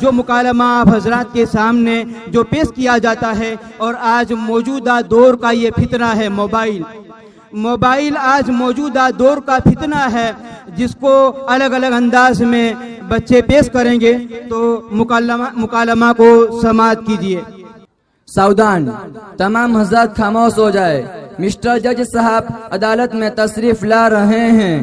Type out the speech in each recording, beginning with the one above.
जो मुकालमा आप हजरात के सामने जो पेश किया जाता है और आज मौजूदा दौर का ये फितना है मोबाइल आज मौजूदा दौर का फितना है, जिसको अलग अलग अंदाज में बच्चे पेश करेंगे। तो मुकालमा को समाअत कीजिए। सावधान, तमाम हज़रात खामोश हो जाए। मिस्टर जज साहब अदालत में तशरीफ ला रहे हैं।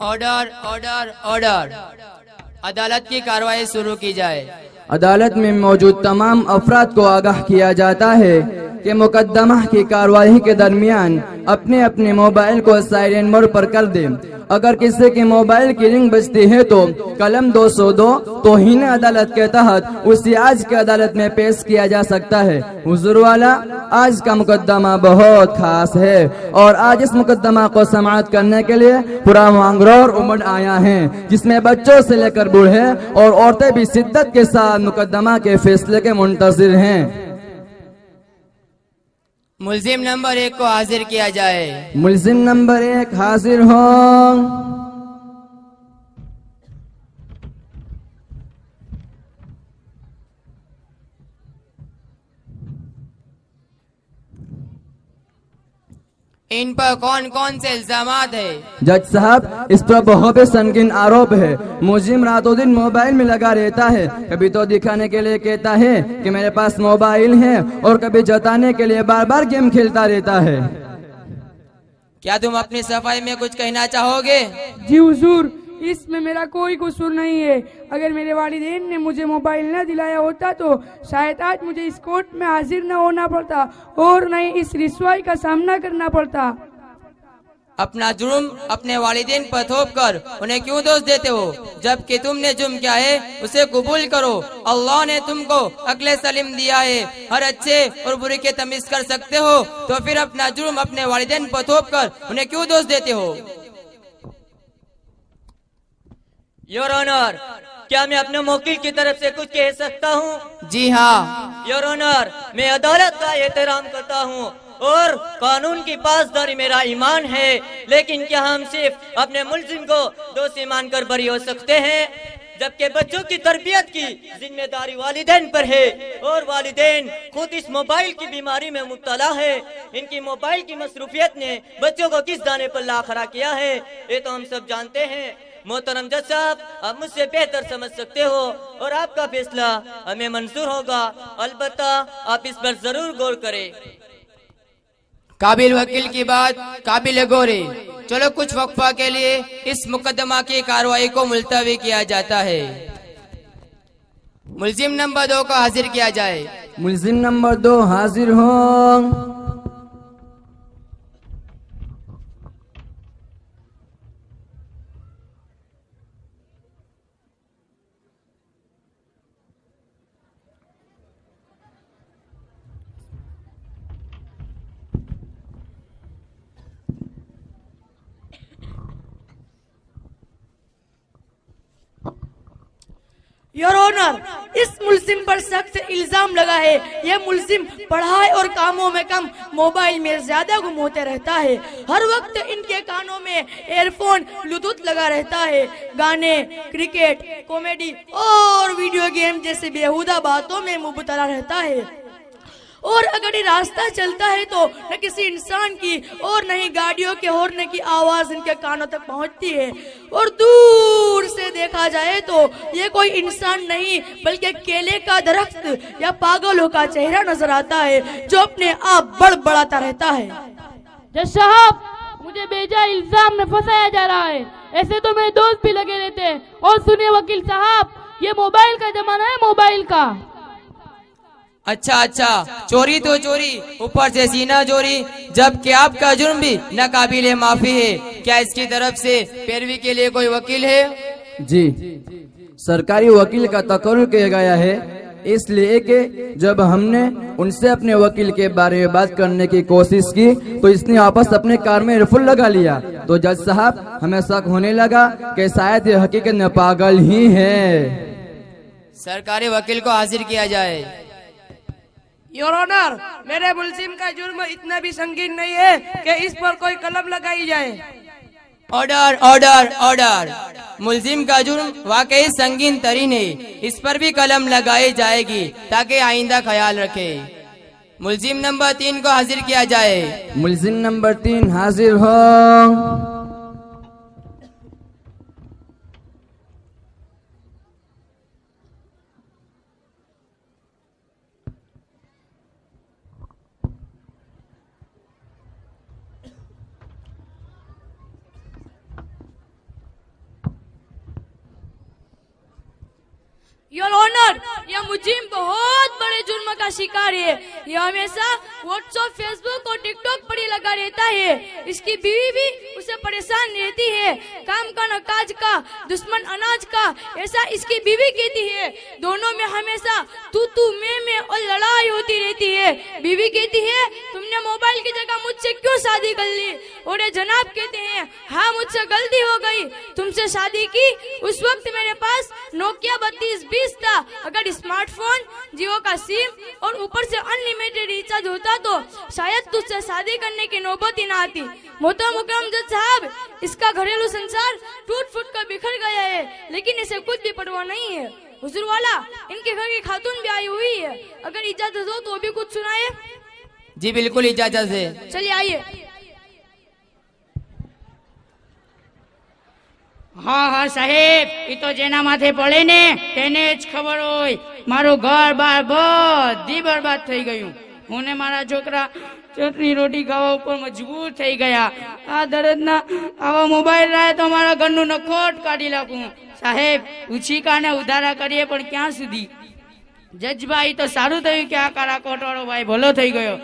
ऑर्डर ऑर्डर ऑर्डर, अदालत की कार्रवाई शुरू की जाए। अदालत में मौजूद तमाम अफराद को आगाह किया जाता है कि मुकदमा की कार्रवाई के दरमियान अपने अपने मोबाइल को साइलेंट मोड पर कर दें। अगर किसी के मोबाइल की रिंग बजती है तो कलम 202 तौहीन अदालत के तहत उसे आज की अदालत में पेश किया जा सकता है। हुजूर वाला, आज का मुकदमा बहुत खास है और आज इस मुकदमा को समाअत करने के लिए पूरा मांगरोर उमड़ आया है, जिसमें बच्चों से लेकर बूढ़े और औरतें भी शिद्दत के साथ मुकदमा के फैसले के मुंतजिर हैं। मुल्जिम नंबर 1 को हाजिर किया जाए। मुल्जिम नंबर 1 हाजिर हो। इन पर कौन कौन से इल्जामात है? जज साहब, इस पर बहुत संगीन आरोप है। मुजिम रातों दिन मोबाइल में लगा रहता है। कभी तो दिखाने के लिए कहता है कि मेरे पास मोबाइल है और कभी जताने के लिए बार बार गेम खेलता रहता है। क्या तुम अपनी सफाई में कुछ कहना चाहोगे? जी हुजूर, इसमें मेरा कोई कसूर नहीं है। अगर मेरे वालिदैन ने मुझे मोबाइल न दिलाया होता तो शायद आज मुझे इस कोर्ट में हाजिर न होना पड़ता और न ही इस रिश्वाई का सामना करना पड़ता। अपना जुर्म अपने वालिदैन पर थोप कर उन्हें क्यों दोष देते हो, जबकि तुमने जुर्म किया है उसे कबूल करो। अल्लाह ने तुमको अक्ल सलीम दिया है, हर अच्छे और बुरे के तमीज कर सकते हो, तो फिर अपना जुर्म अपने वालिदैन पर थोप कर उन्हें क्यों दोष देते हो? योर ऑनर, क्या मैं अपने वकील की तरफ से कुछ कह सकता हूँ? जी हाँ। योर ऑनर, मैं अदालत का एहतराम करता हूँ और कानून की पासदारी मेरा ईमान है, लेकिन क्या हम सिर्फ अपने मुल्जिम को दोषी मानकर बरी हो सकते हैं, जबकि बच्चों की तरबियत की जिम्मेदारी वालिदैन पर है और वालिदैन खुद इस मोबाइल की बीमारी में मुब्तला है। इनकी मोबाइल की मसरूफियत ने बच्चों को किस दाने पर ला खड़ा किया है, ये तो हम सब जानते हैं। मोहतरम जज साहब, आप मुझसे बेहतर समझ सकते हो और आपका फैसला हमें मंजूर होगा, अलबत्ता आप इस पर जरूर गौर करें। काबिल वकील की बात काबिल गौर है। चलो कुछ वक्फा के लिए इस मुकदमा की कार्रवाई को मुलतवी किया जाता है। मुल्जिम नंबर 2 को हाजिर किया जाए। मुल्जिम नंबर 2 हाजिर हो। योर ऑनर, इस मुल्जिम पर सख्त इल्जाम लगा है। यह मुल्जिम पढ़ाई और कामों में कम मोबाइल में ज्यादा गुम होते रहता है। हर वक्त इनके कानों में एयरफोन ब्लूटूथ लगा रहता है। गाने, क्रिकेट, कॉमेडी और वीडियो गेम जैसे बेहुदा बातों में मुबतला रहता है और अगर ये रास्ता चलता है तो न किसी इंसान की और न ही गाड़ियों के हॉर्न की आवाज इनके कानों तक पहुंचती है और दूर से देखा जाए तो ये कोई इंसान नहीं बल्कि केले का दरख्त या पागलों का चेहरा नजर आता है जो अपने आप बड़बड़ाता रहता है। जज साहब, मुझे बेजा इल्जाम में फंसाया जा रहा है। ऐसे तो मेरे दोस्त भी लगे रहते हैं। और सुनिए वकील साहब, ये मोबाइल का जमाना है, मोबाइल का। अच्छा अच्छा, चोरी तो चोरी, ऊपर से सीना चोरी, जबकि आपका जुर्म भी नाकाबिले माफी है। क्या इसकी तरफ से पैरवी के लिए कोई वकील है? जी, सरकारी वकील का तकर्रुर किया गया है, इसलिए कि जब हमने उनसे अपने वकील के बारे में बात करने की कोशिश की तो इसने वापस अपने कार में रिफुल लगा लिया। तो जज साहब, हमें शक होने लगा कि शायद ये हकीकत में पागल ही है। सरकारी वकील को हाजिर किया जाए। योर ऑनर, मेरे मुल्जिम का जुर्म इतना भी संगीन नहीं है कि इस पर कोई कलम लगाई जाए। ऑर्डर ऑर्डर ऑर्डर, मुल्जिम का जुर्म वाकई संगीन तरीन है, इस पर भी कलम लगाई जाएगी ताकि आइंदा ख्याल रखे। मुल्जिम नंबर 3 को हाजिर किया जाए। मुल्जिम नंबर 3 हाजिर हो। योर ऑनर, यह मुजिम बहुत बड़े जुर्म का शिकार है। यह हमेशा व्हाट्सएप, फेसबुक और टिकटॉक पर ही लगा रहता है। इसकी बीवी भी उसे परेशान रहती है। काम का न काज का, दुश्मन अनाज का, ऐसा इसकी बीवी कहती है। दोनों में हमेशा तू मैं और लड़ाई होती रहती है। बीवी कहती है, तुमने मोबाइल की जगह मुझसे क्यों शादी कर ली? और ये जनाब कहते हैं, हाँ मुझसे गलती हो गई, तुमसे शादी की। उस वक्त मेरे पास नोकिया 3210 था। अगर स्मार्टफोन, जियो का सिम और ऊपर से अनलिमिटेड रिचार्ज होता तो शायद तुझसे शादी करने की नौबत ही ना आती। मोहतरम जज साहब, इसका घरेलू संसार टूट फूट कर बिखर गया है, लेकिन इसे कुछ भी परवाह नहीं है। हुजूर वाला, इनके घर की खातून भी आई हुई है, अगर इजाजत हो तो भी कुछ सुनाए। जी बिल्कुल इजाजत है। चलिए आइए। हाँ हाँ साहेब, ये तो जेना माथे પડે ને તેને જ ખબર હોય। મારું ઘર બાર બધી બરબાદ થઈ ગયું। હું ને મારા છોકરા ચટણી રોટી ખાવા ઉપર મજબૂર થઈ ગયા। આ દરદના આવા મોબાઈલ રહે તો મારા ઘરનું નખોટ કાઢી નાખું। સાહેબ, ઉછીકાને ઉધારા કરીએ પણ ક્યાં સુધી? જજભાઈ, તો સારું થયું કે આ કાળા કોટવાળો ભાઈ ભલો થઈ ગયો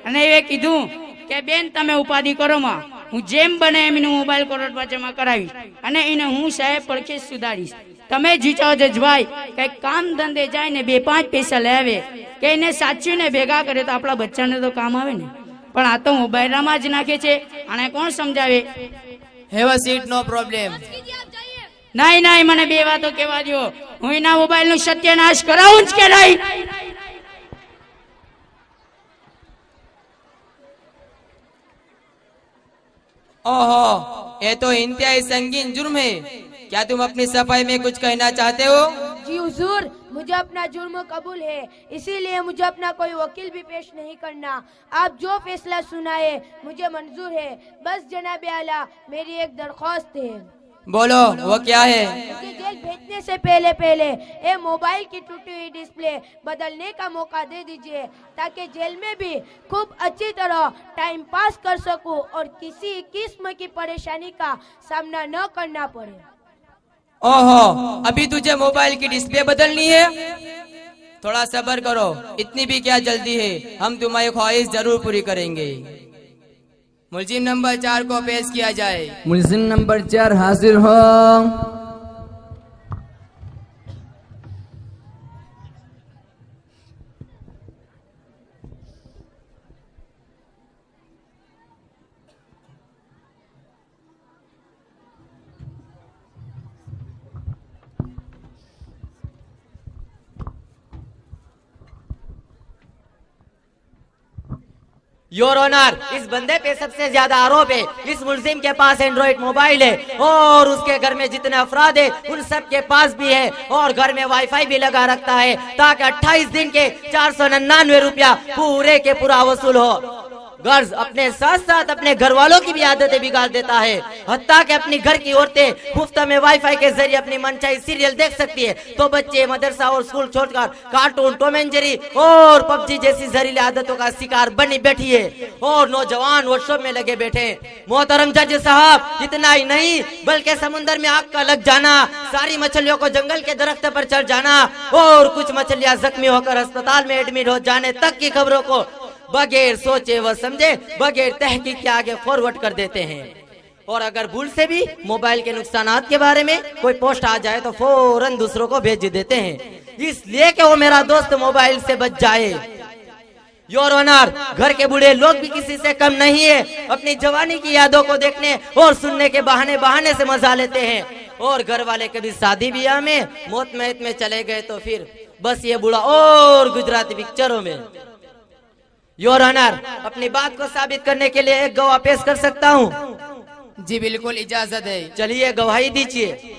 અને એ કીધું કે બેન તમે ઉપાધિ કરો માં, હું જેમ બને એમ એનું મોબાઈલ કોર્ટમાં જમા કરાવીશ અને એને હું સાહેબ પડખે સુધારીશ। તમે જીચાઓ જજભાઈ, કઈક કામ ધંધે જાય ને 2-5 પૈસા લાવે કે એને સાચવીને ભેગા કરે તો આપણા બચ્ચાને તો કામ આવે ને। પણ આ તો મોબાઈલમાં જ નાખે છે, આને કોણ સમજાવે? Have a seat, no problem. નહીં નહીં, મને 2 વાતો કહેવા દો। હું એના મોબાઈલનો સત્યનાશ કરાવું જ કે નહીં? ओहो, ये तो इंतहाई संगीन जुर्म है। क्या तुम अपनी सफाई में कुछ कहना चाहते हो? जी हुजूर, मुझे अपना जुर्म कबूल है, इसीलिए मुझे अपना कोई वकील भी पेश नहीं करना। आप जो फैसला सुनाए मुझे मंजूर है। बस जनाब आला, मेरी एक दरख्वास्त है। बोलो, वो क्या है? मुझे जेल भेजने से पहले ये मोबाइल की टूटी हुई डिस्प्ले बदलने का मौका दे दीजिए, ताकि जेल में भी खूब अच्छी तरह टाइम पास कर सकूं और किसी किस्म की परेशानी का सामना न करना पड़े। ओहो, अभी तुझे मोबाइल की डिस्प्ले बदलनी है? थोड़ा सब्र करो, इतनी भी क्या जल्दी है, हम तुम्हारी ख्वाहिश जरूर पूरी करेंगे। मुल्जिम नंबर 4 को पेश किया जाए। मुल्जिम नंबर 4 हाजिर हो। योर ऑनर, इस बंदे पे सबसे ज्यादा आरोप है। इस मुल्जिम के पास एंड्रॉइड मोबाइल है और उसके घर में जितने अफराद है उन सब के पास भी है, और घर में वाईफाई भी लगा रखता है ताकि 28 दिन के 499 रुपया पूरे के पूरा वसूल हो। गर्ज अपने साथ साथ अपने घर वालों की भी आदतें बिगाड़ देता है। हत्ता कि अपनी घर की औरतें मुफ्त में वाईफाई के जरिए अपनी मनचाही सीरियल देख सकती है, तो बच्चे मदरसा और स्कूल छोड़कर कार्टून, टॉम एंड जेरी और पबजी जैसी जहरीली आदतों का शिकार बनी बैठी है और नौजवान व्हाट्सएप में लगे बैठे। मोहतरम जज साहब, इतना ही नहीं बल्कि समुद्र में आग का लग जाना, सारी मछलियों को जंगल के दरख्त पर चढ़ जाना और कुछ मछलियां जख्मी होकर अस्पताल में एडमिट हो जाने तक की खबरों को बगैर सोचे व समझे, बगैर तहकीक के आगे फॉरवर्ड कर देते हैं। और अगर भूल से भी मोबाइल के नुकसानात के बारे में कोई पोस्ट आ जाए तो फौरन दूसरों को भेज देते हैं, इसलिए कि वो मेरा दोस्त मोबाइल से बच जाए। योर ऑनर, घर के बूढ़े लोग भी किसी से कम नहीं है। अपनी जवानी की यादों को देखने और सुनने के बहाने से मजा लेते हैं। और घर वाले कभी शादी ब्याह में मौत महत में चले गए तो फिर बस ये बूढ़ा और गुजराती पिक्चरों में। योर ऑनर, अपनी बात को साबित करने के लिए एक गवाह पेश कर सकता हूँ। जी बिल्कुल, इजाजत है। चलिए गवाही दीजिए।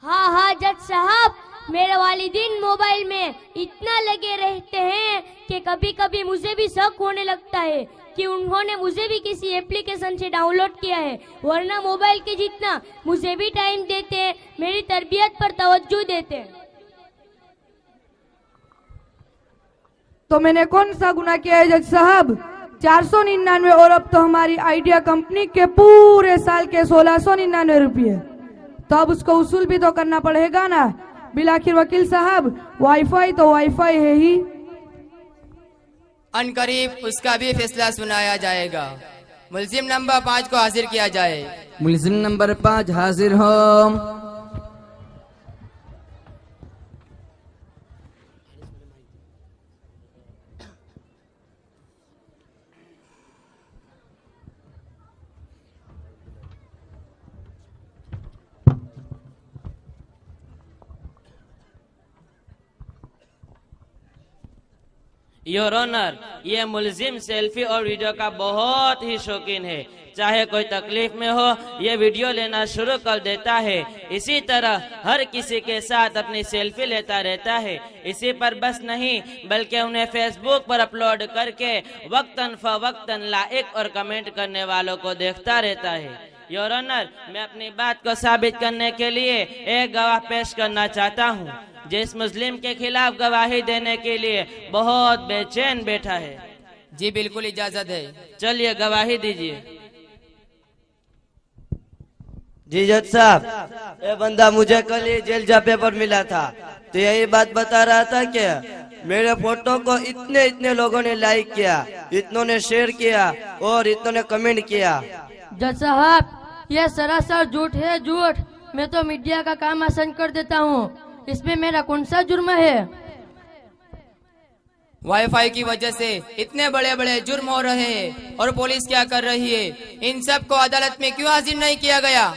हाँ जज साहब, मेरे वालिदीन मोबाइल में इतना लगे रहते हैं कि कभी कभी मुझे भी शक होने लगता है कि उन्होंने मुझे भी किसी एप्लीकेशन से डाउनलोड किया है, वरना मोबाइल के जितना मुझे भी टाइम देते हैं, मेरी तरबियत पर तवज्जो देते हैं। तो मैंने कौन सा गुनाह किया है जज साहब? 499 और अब तो हमारी आइडिया कंपनी के पूरे साल के 1699 रुपये, तो अब उसको उसूल भी तो करना पड़ेगा ना। बिलाखिर वकील साहब, वाईफाई तो वाईफाई है ही। अनकरीब उसका भी फैसला सुनाया जाएगा। मुल्जिम नंबर 5 को हाजिर किया जाए। मुल्जिम नंबर 5 हाजिर हो। योर ऑनर, ये मुल्जिम सेल्फी और वीडियो का बहुत ही शौकीन है। चाहे कोई तकलीफ में हो, ये वीडियो लेना शुरू कर देता है। इसी तरह हर किसी के साथ अपनी सेल्फी लेता रहता है। इसी पर बस नहीं बल्कि उन्हें फेसबुक पर अपलोड करके वक्तन फवक्तन लाइक और कमेंट करने वालों को देखता रहता है। योर ऑनर, मैं अपनी बात को साबित करने के लिए एक गवाह पेश करना चाहता हूँ, जिस मुस्लिम के खिलाफ गवाही देने के लिए बहुत बेचैन बैठा है। जी बिल्कुल, इजाजत है। चलिए गवाही दीजिए। जी जज साहब, ये बंदा मुझे कल ही जेल जा पेपर मिला था, तो यही बात बता रहा था कि मेरे फोटो को इतने लोगों ने लाइक किया, इतनों ने शेयर किया और इतनों ने कमेंट किया। जज साहब, यह सरासर झूठ है, झूठ। मैं तो मीडिया का काम आसान कर देता हूँ, इसमें मेरा कौन सा जुर्म है? वाईफाई की वजह से इतने बड़े बड़े जुर्म हो रहे हैं और पुलिस क्या कर रही है? इन सब को अदालत में क्यों हाजिर नहीं किया गया?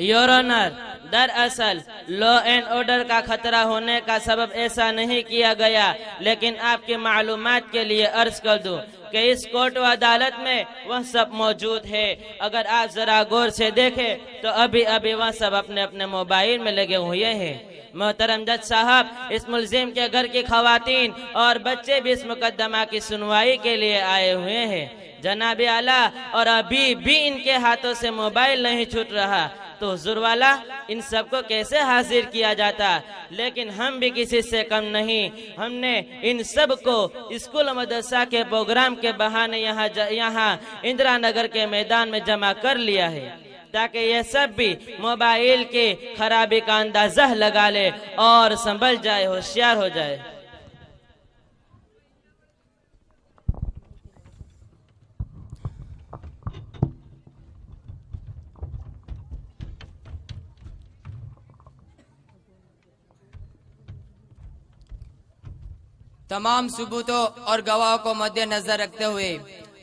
योर ऑनर, दरअसल लॉ एंड ऑर्डर का खतरा होने का सबब ऐसा नहीं किया गया, लेकिन आपके मालूमात के लिए अर्ज कर दूं कि इस कोर्ट व अदालत में वह सब मौजूद है। अगर आप जरा गौर से देखें तो अभी अभी वह सब अपने अपने मोबाइल में लगे हुए हैं। मोहतरम जज साहब, इस मुल्जिम के घर की खवातीन और बच्चे भी इस मुकदमा की सुनवाई के लिए आए हुए हैं जनाब आला, और अभी भी इनके हाथों से मोबाइल नहीं छूट रहा, तो हुजूर वाला इन सबको कैसे हाजिर किया जाता? लेकिन हम भी किसी से कम नहीं। हमने इन सब को स्कूल मदरसा के प्रोग्राम के बहाने यहाँ इंदिरा नगर के मैदान में जमा कर लिया है, ताकि ये सब भी मोबाइल के खराबी का अंदाजा लगा ले और संभल जाए, होशियार हो जाए। तमाम सबूतों और गवाहों को मद्देनजर रखते हुए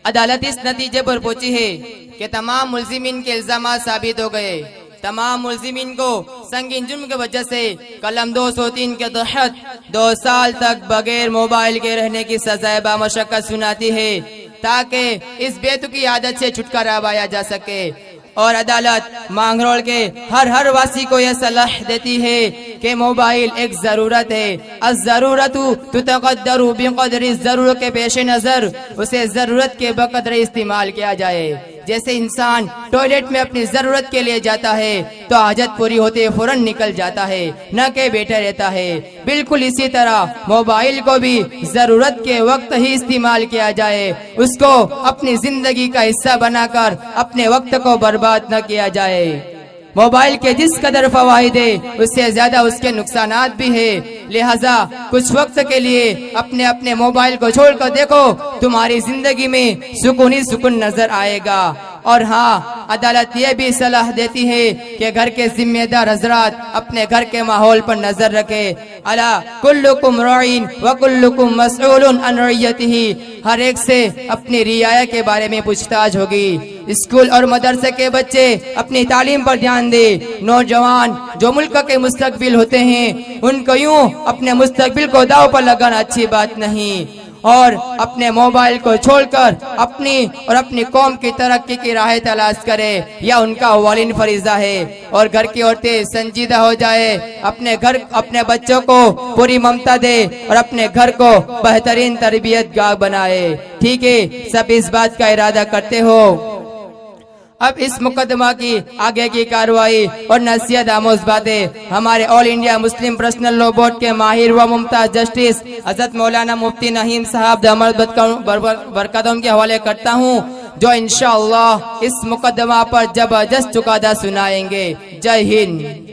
अदालत इस नतीजे पर पहुंची है कि तमाम मुल्जिमीन के इल्जामात साबित हो गए। तमाम मुल्जिमीन को संगीन जुर्म की वजह से कलम 203 के तहत 2 साल तक बगैर मोबाइल के रहने की सजाए बामशक्कत सुनाती है, ताकि इस बेतुकी आदत से छुटकारा पाया जा सके और अदालत मांगरोल के हर वासी को यह सलाह देती है कि मोबाइल एक जरूरत है। अज़रूरतु तुतक़द्दरु बिक़द्रि ज़रूरत के पेश नजर उसे जरूरत के बकदर इस्तेमाल किया जाए। जैसे इंसान टॉयलेट में अपनी जरूरत के लिए जाता है तो हाजत पूरी होते फौरन निकल जाता है, न के बैठा रहता है। बिल्कुल इसी तरह मोबाइल को भी जरूरत के वक्त ही इस्तेमाल किया जाए, उसको अपनी जिंदगी का हिस्सा बनाकर अपने वक्त को बर्बाद न किया जाए। मोबाइल के जिस कदर फवाइद है उससे ज्यादा उसके नुकसानात भी है। लिहाजा कुछ वक्त के लिए अपने अपने मोबाइल को छोड़कर देखो, तुम्हारी जिंदगी में सुकून ही सुकून नजर आएगा। और हाँ, अदालत ये भी सलाह देती है कि घर के जिम्मेदार हजरात अपने घर के माहौल पर नजर रखे। अला कुल्लुकुम राइन व कुल्लुकुम मसऊलुन अन रइयतिही, हर एक से अपनी रियाया के बारे में पूछताछ होगी। स्कूल और मदरसे के बच्चे अपनी तालीम पर ध्यान दे। नौजवान जो मुल्क के मुस्तकबिल होते हैं उनको यूं अपने मुस्तकबिल को दाव पर लगाना अच्छी बात नहीं, और अपने मोबाइल को छोड़कर अपनी और अपनी कौम की तरक्की की राह तलाश करे, यह उनका अव्वलीन फरीजा है। और घर की औरतें संजीदा हो जाए, अपने बच्चों को पूरी ममता दे और अपने घर को बेहतरीन तरबियत गाह बनाए। ठीक है, सब इस बात का इरादा करते हो। अब इस मुकदमा की आगे की कार्रवाई और नसीहत आमोज बातें हमारे all India Muslim personal law board के माहिर व मुमताज जस्टिस हजरत मौलाना मुफ्ती नहीम साहब बरकतों के हवाले करता हूँ, जो इंशाअल्लाह इस मुकदमा पर जबरदस्त चुकादा सुनाएंगे। जय हिंद।